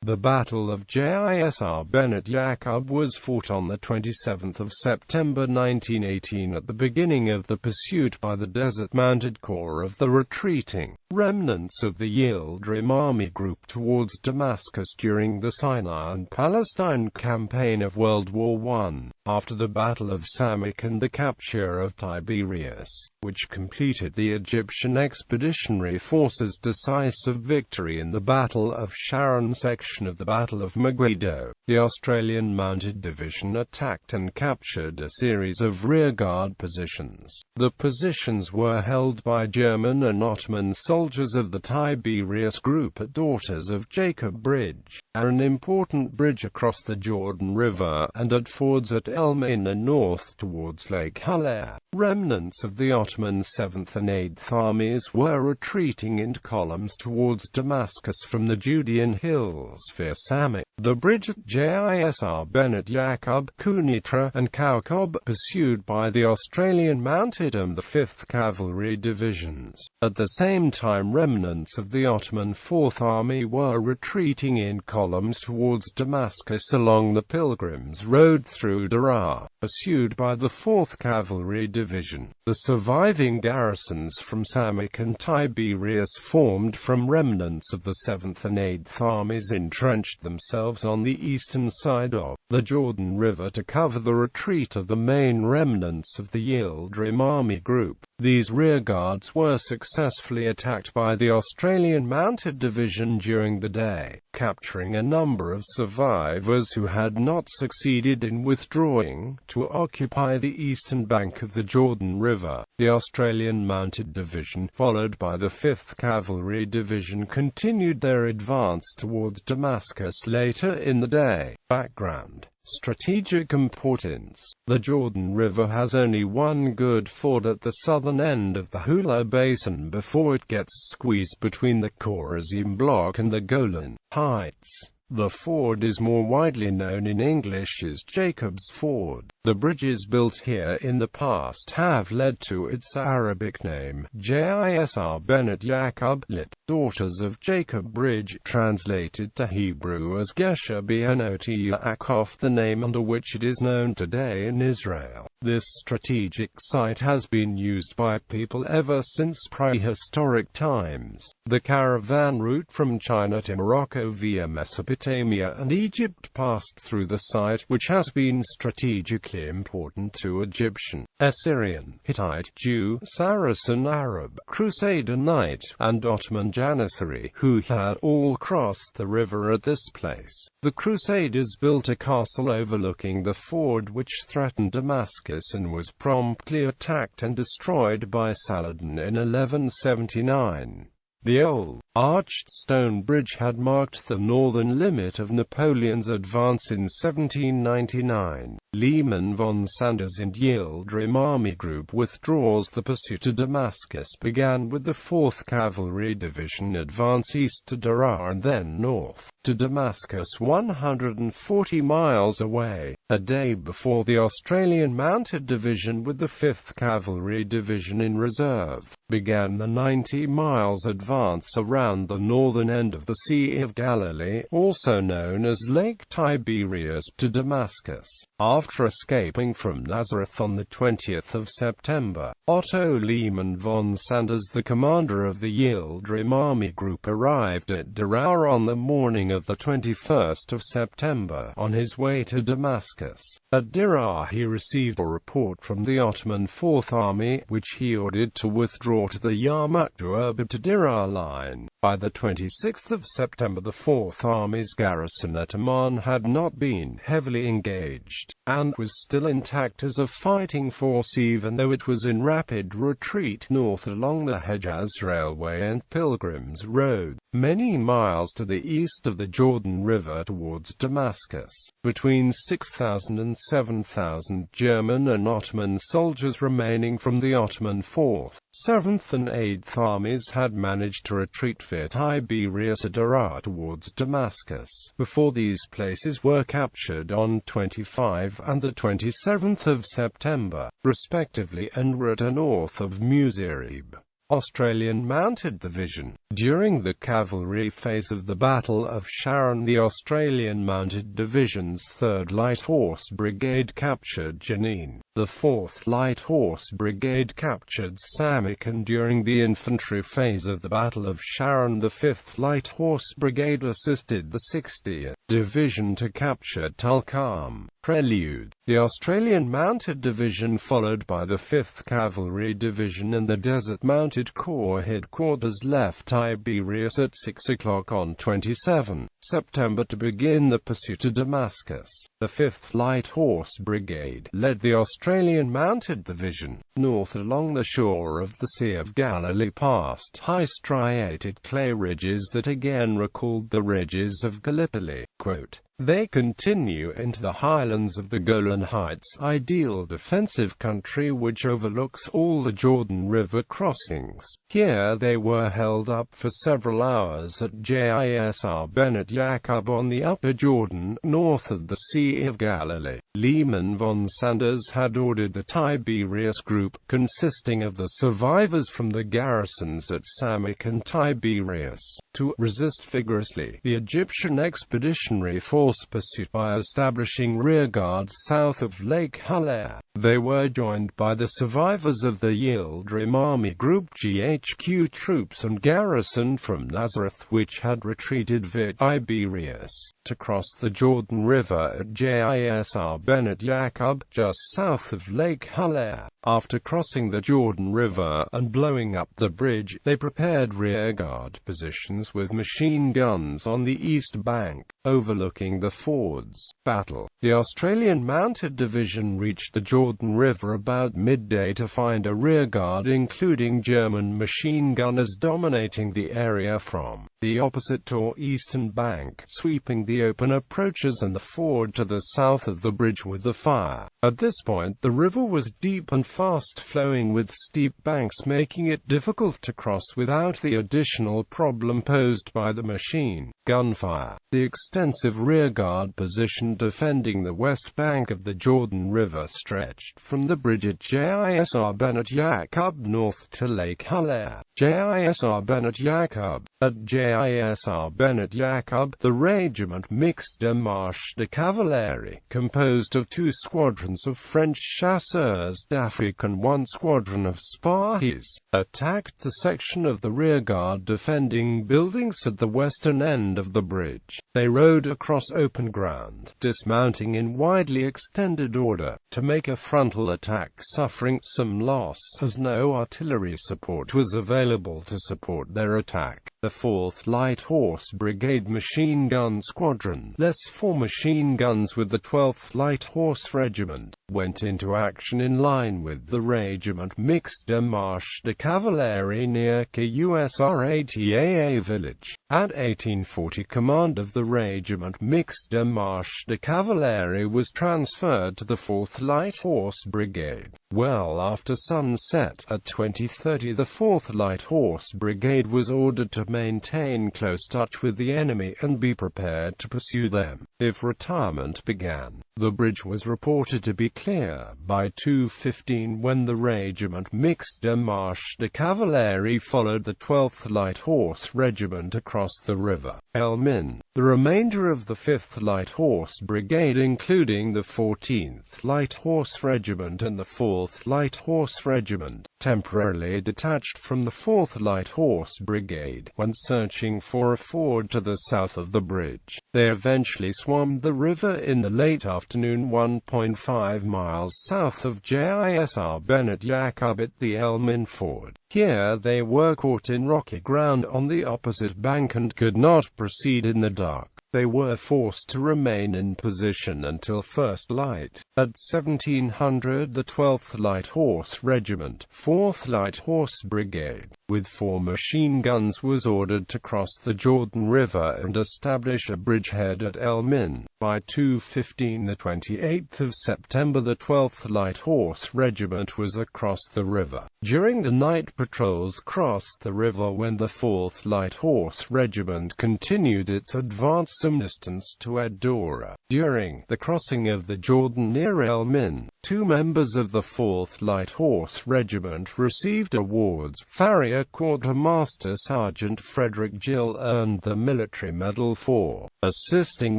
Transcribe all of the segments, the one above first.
The Battle of Jisr Benat Yakub was fought on 27 September 1918 at the beginning of the pursuit by the desert-mounted corps of the retreating remnants of the Yildirim Army Group towards Damascus during the Sinai and Palestine campaign of World War I, after the Battle of Samakh and the capture of Tiberias, which completed the Egyptian Expeditionary Force's decisive victory in the Battle of Sharon section of the Battle of Megiddo. The Australian Mounted Division attacked and captured a series of rearguard positions. The positions were held by German and Ottoman soldiers of the Tiberias Group at Daughters of Jacob Bridge, an important bridge across the Jordan River, and at fords at El Mina north towards Lake Huleh. Remnants of the Ottoman 7th and 8th Armies were retreating in columns towards Damascus from the Judean Hills via Samakh. The bridge at Jisr Benat Yakub, Kuneitra, and Kaukab, pursued by the Australian Mounted and the 5th Cavalry Divisions. At the same time, remnants of the Ottoman 4th Army were retreating in columns towards Damascus along the Pilgrims Road through Daraa, pursued by the 4th Cavalry Division. The surviving garrisons from Samakh and Tiberias, formed from remnants of the 7th and 8th Armies, entrenched themselves on the eastern side of the Jordan River to cover the retreat of the main remnants of the Yildirim Army Group. These rearguards were successfully attacked by the Australian Mounted Division during the day, capturing a number of survivors who had not succeeded in withdrawing to occupy the eastern bank of the Jordan River. The Australian Mounted Division, followed by the 5th Cavalry Division, continued their advance towards Damascus later in the day. Background: strategic importance. The Jordan River has only one good ford at the southern end of the Huleh Basin before it gets squeezed between the Khorazim Block and the Golan Heights. The ford is more widely known in English as Jacob's Ford. The bridges built here in the past have led to its Arabic name, Jisr Benat Yakub, lit. Daughters of Jacob Bridge, translated to Hebrew as Jisr Benat Yakub, the name under which it is known today in Israel. This strategic site has been used by people ever since prehistoric times. The caravan route from China to Morocco via Mesopotamia and Egypt passed through the site, which has been strategically important to Egyptian, Assyrian, Hittite, Jew, Saracen, Arab, Crusader Knight, and Ottoman Janissary, who had all crossed the river at this place. The Crusaders built a castle overlooking the ford which threatened Damascus and was promptly attacked and destroyed by Saladin in 1179. The old, arched stone bridge had marked the northern limit of Napoleon's advance in 1799. Lehman von Sanders and Yildirim Army Group withdraws. The pursuit to Damascus began with the 4th Cavalry Division advance east to Daraa and then north to Damascus, 140 miles away. A day before, the Australian Mounted Division, with the 5th Cavalry Division in reserve, began the 90 miles advance around the northern end of the Sea of Galilee, also known as Lake Tiberias, to Damascus. After escaping from Nazareth on the 20th of September, Otto Lehman von Sanders, the commander of the Yildirim Army Group, arrived at Daraa on the morning of the 21st of September, on his way to Damascus. At Daraa he received a report from the Ottoman 4th Army, which he ordered to withdraw to the Yarmouk to Erbil to Daraa line. By the 26th of September, the 4th Army's garrison at Amman had not been heavily engaged, and was still intact as a fighting force even though it was in rapid retreat north along the Hejaz Railway and Pilgrims Road, many miles to the east of the Jordan River towards Damascus. Between 6,000 and 7,000 German and Ottoman soldiers remaining from the Ottoman 4th, 7th and 8th Armies had managed to retreat via Tiberias to Daraa towards Damascus, before these places were captured on 25 and the 27th of September, respectively, and were to north of Muzirib. Australian Mounted Division. During the cavalry phase of the Battle of Sharon, the Australian Mounted Division's 3rd Light Horse Brigade captured Jenin. The 4th Light Horse Brigade captured Samakh, and during the infantry phase of the Battle of Sharon, the 5th Light Horse Brigade assisted the 60th Division to capture Tulkarm. Prelude. The Australian Mounted Division, followed by the 5th Cavalry Division and the Desert Mounted Corps headquarters, left Tiberias at 6 o'clock on 27 September to begin the pursuit to Damascus. The 5th Light Horse Brigade led the Australian Mounted Division north along the shore of the Sea of Galilee, past high striated clay ridges that again recalled the ridges of Gallipoli. Quote, "They continue into the highlands of the Golan Heights, ideal defensive country which overlooks all the Jordan River crossings. Here they were held up for several hours at Jisr Benat Yakub on the upper Jordan, north of the Sea of Galilee." Lehman von Sanders had ordered the Tiberias Group, consisting of the survivors from the garrisons at Samakh and Tiberias, to resist vigorously the Egyptian Expeditionary Force pursuit by establishing rearguard south of Lake Huleh. They were joined by the survivors of the Yildirim Army Group GHQ troops and garrison from Nazareth, which had retreated via Tiberias to cross the Jordan River at Jisr Benat Yakub, just south of Lake Huleh. After crossing the Jordan River and blowing up the bridge, they prepared rearguard positions with machine guns on the east bank, overlooking the ford's battle. The Australian Mounted Division reached the Jordan River about midday to find a rearguard including German machine gunners dominating the area from the opposite or eastern bank, sweeping the open approaches and the ford to the south of the bridge with the fire. At this point, the river was deep and fast-flowing with steep banks, making it difficult to cross without the additional problem posed by the machine gunfire. The extensive rearguard position defending the west bank of the Jordan River stretched from the bridge at Jisr Benat Yakub north to Lake Huleh. Jisr Benat Yakub. At Jisr Benat Yakub, the regiment Mixed-de Cavalerie, composed of 2 squadrons of French chasseurs d'Afrique and 1 squadron of Spahis, attacked the section of the rearguard defending buildings at the western end of the bridge. They rode across open ground, dismounting in widely extended order, to make a frontal attack, suffering some loss, as no artillery support was available to support their attack. The 4th Light Horse Brigade Machine Gun Squadron, less 4 machine guns with the 12th Light Horse Regiment, went into action in line with the regiment Mixed-de Cavalerie near Kusrata village. At 1840, command of the regiment Mixed-de Cavalerie was transferred to the 4th Light Horse Brigade. Well after sunset, at 20:30, the 4th Light Horse Brigade was ordered to maintain close touch with the enemy and be prepared to pursue them if retirement began. The bridge was reported to be clear by 2:15 when the regiment Mixed-de Cavalerie followed the 12th Light Horse Regiment across the river Elmin. The remainder of the 5th Light Horse Brigade, including the 14th Light Horse Regiment and the 4th Light Horse Regiment, temporarily detached from the 4th Light Horse Brigade when searching for a ford to the south of the bridge. They eventually swam the river in the late afternoon 1.5 miles south of Jisr Benat Yakub at the Elmin Ford. Here they were caught in rocky ground on the opposite bank and could not proceed in the dark. They were forced to remain in position until first light. At 1700, the 12th Light Horse Regiment, 4th Light Horse Brigade, with 4 machine guns, was ordered to cross the Jordan River and establish a bridgehead at Elmin. By 2:15, the 28th of September, the 12th Light Horse Regiment was across the river. During the night, patrols crossed the river when the 4th Light Horse Regiment continued its advance some distance to Adora. During the crossing of the Jordan near Elmin, 2 members of the 4th Light Horse Regiment received awards, Farrier Brigadier Quartermaster Sergeant Frederick Gill earned the Military Medal for assisting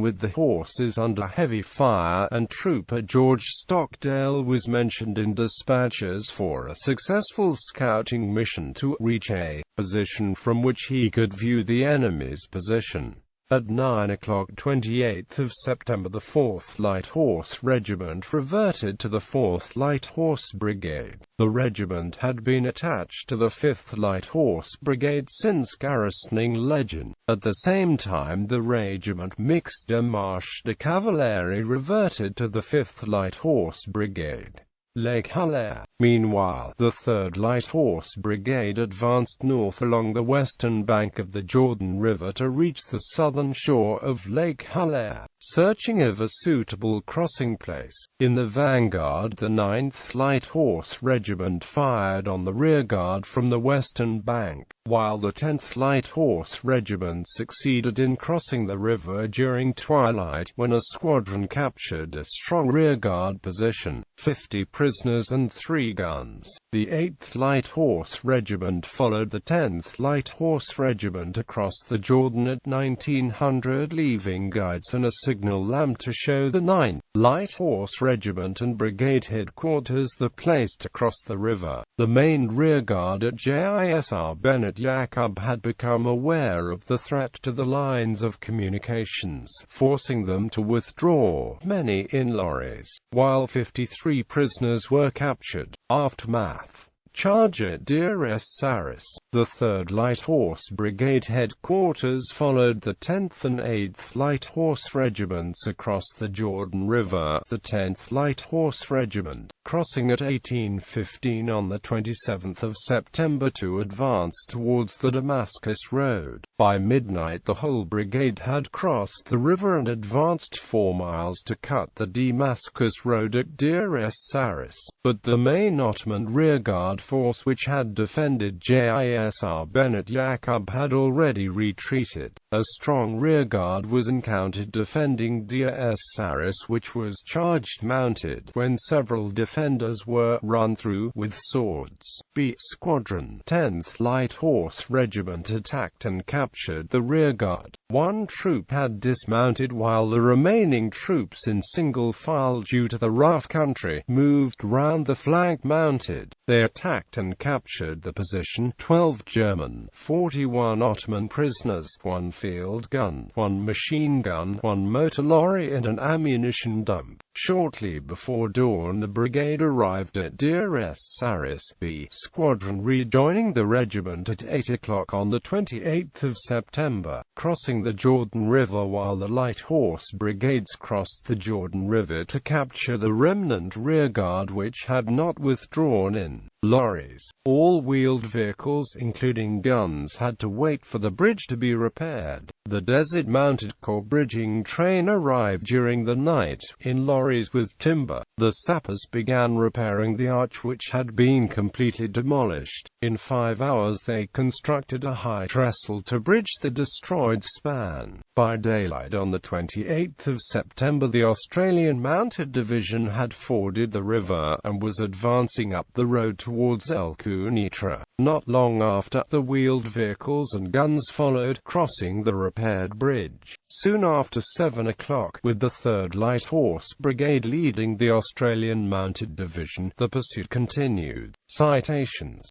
with the horses under heavy fire, and Trooper George Stockdale was mentioned in dispatches for a successful scouting mission to reach a position from which he could view the enemy's position. At 9 o'clock 28th of September, the 4th Light Horse Regiment reverted to the 4th Light Horse Brigade. The regiment had been attached to the 5th Light Horse Brigade since garrisoning Legend. At the same time, the Regiment Mixte de Marche de Cavalerie reverted to the 5th Light Horse Brigade. Lake Huleh. Meanwhile, the 3rd Light Horse Brigade advanced north along the western bank of the Jordan River to reach the southern shore of Lake Huleh, searching of a suitable crossing place. In the vanguard, the 9th Light Horse Regiment fired on the rearguard from the western bank, while the 10th Light Horse Regiment succeeded in crossing the river during twilight, when a squadron captured a strong rearguard position, 50 prisoners and 3 guns. The 8th Light Horse Regiment followed the 10th Light Horse Regiment across the Jordan at 1900, leaving guides and a signal lamp to show the 9th Light Horse Regiment and Brigade headquarters the place to cross the river. The main rearguard at Jisr Benat Yakub had become aware of the threat to the lines of communications, forcing them to withdraw, many in lorries, while 53 prisoners were captured. Aftermath. Charge at Deir es-Saris. The 3rd Light Horse Brigade headquarters followed the 10th and 8th Light Horse Regiments across the Jordan River. The 10th Light Horse Regiment, crossing at 18:15 on the 27th of September to advance towards the Damascus Road. By midnight, the whole brigade had crossed the river and advanced 4 miles to cut the Damascus Road at Deir es-Saris. But the main Ottoman rearguard force, which had defended Jisr Benat Yakub, had already retreated. A strong rearguard was encountered defending Deir es-Saris, which was charged mounted, when several defenders were run through with swords. B Squadron, 10th Light Horse Regiment attacked and captured the rearguard. 1 troop had dismounted, while the remaining troops, in single file due to the rough country, moved round the flank mounted. They attacked and captured the position. 12 German, 41 Ottoman prisoners, 1 field gun, 1 machine gun, 1 motor lorry and an ammunition dump. Shortly before dawn, the brigade arrived at Deir es-Saris. B Squadron rejoining the regiment at 8 o'clock on the 28th of September, crossing the Jordan River, while the Light Horse Brigades crossed the Jordan River to capture the remnant rearguard, which had not withdrawn in lorries. All wheeled vehicles, including guns, had to wait for the bridge to be repaired. The desert-mounted core bridging train arrived during the night, in lorries with timber. The sappers began repairing the arch, which had been completely demolished. In 5 hours they constructed a high trestle to bridge the destroyed span. By daylight on the 28th of September, the Australian Mounted Division had forded the river, and was advancing up the road towards Kuneitra. Not long after, the wheeled vehicles and guns followed, crossing the repaired bridge. Soon after 7 o'clock, with the 3rd Light Horse Brigade leading the Australian Mounted Division, the pursuit continued. Citations